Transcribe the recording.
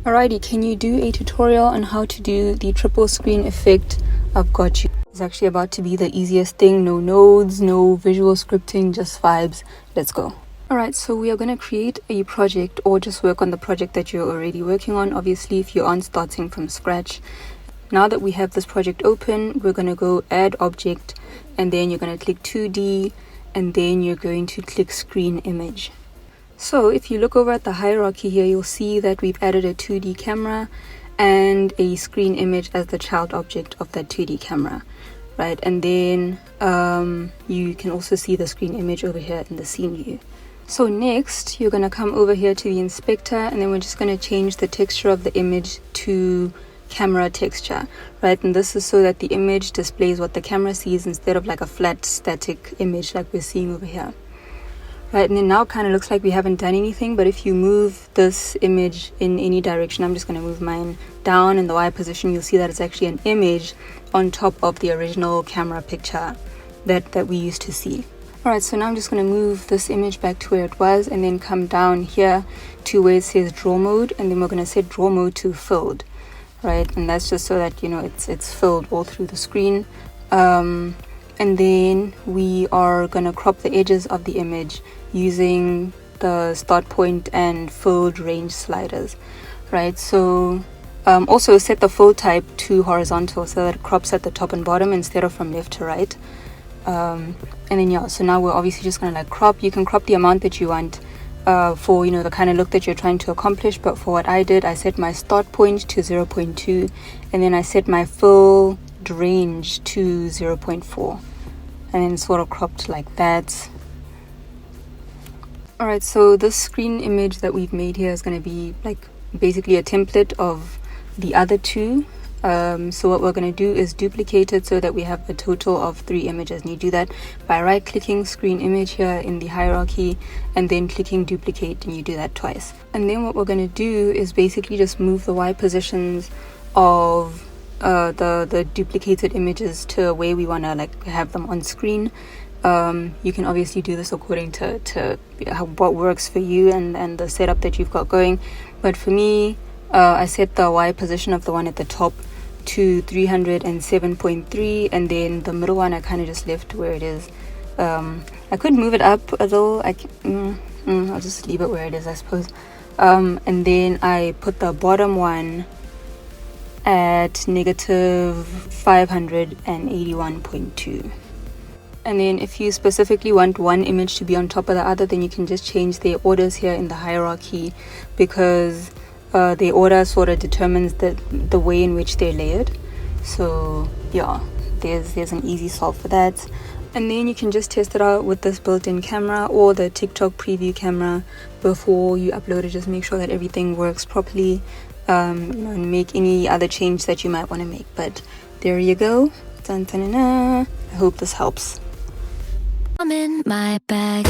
Alrighty, can you do a tutorial on how to do the triple screen effect? I've got you. It's actually about to be the easiest thing. No nodes, no visual scripting, just vibes. Let's go. Alright, so we are going to create a project or just work on the project that you're already working on. Obviously, if you aren't starting from scratch. Now that we have this project open, we're going to go add object, and then you're going to click 2D, and then you're going to click screen image. So if you look over at the hierarchy here, you'll see that we've added a 2D camera and a screen image as the child object of that 2D camera, right? And then you can also see the screen image over here in the scene view. So next, you're going to come over here to the inspector, and then we're just going to change the texture of the image to camera texture, right? And this is so that the image displays what the camera sees instead of like a flat static image like we're seeing over here. Right, and then now kind of looks like we haven't done anything, but if you move this image in any direction, I'm just going to move mine down in the Y position, you'll see that it's actually an image on top of the original camera picture that we used to see. Alright, so now I'm just going to move this image back to where it was and then come down here to where it says draw mode, and then we're going to set draw mode to filled, right? And that's just so that, you know, it's filled all through the screen. And then we are going to crop the edges of the image using the start point and filled range sliders, right? So also set the fill type to horizontal so that it crops at the top and bottom instead of from left to right. And then yeah, so now we're obviously just going to like crop. You can crop the amount that you want for, you know, the kind of look that you're trying to accomplish. But for what I did, I set my start point to 0.2, and then I set my fill range to 0.4, and then sort of cropped like that. Alright, so this screen image that we've made here is going to be like basically a template of the other two. So what we're going to do is duplicate it so that we have a total of 3 images, and you do that by right clicking screen image here in the hierarchy and then clicking duplicate, and you do that twice. And then what we're going to do is basically just move the Y positions of the duplicated images to where we want to like have them on screen. You can obviously do this according to what works for you and the setup that you've got going, but for me I set the Y position of the one at the top to 307.3, and then the middle one I kind of just left where it is. I could move it up a little. I'll just leave it where it is, I suppose. And then I put the bottom one at negative 581.2. And then if you specifically want one image to be on top of the other, then you can just change their orders here in the hierarchy, because the order sort of determines the way in which they're layered. So yeah, there's an easy solve for that. And then you can just test it out with this built-in camera or the TikTok preview camera before you upload it. Just make sure that everything works properly, and make any other change that you might want to make. But there you go. Dun, dun, dun, dun. I hope this helps. I'm in my bag.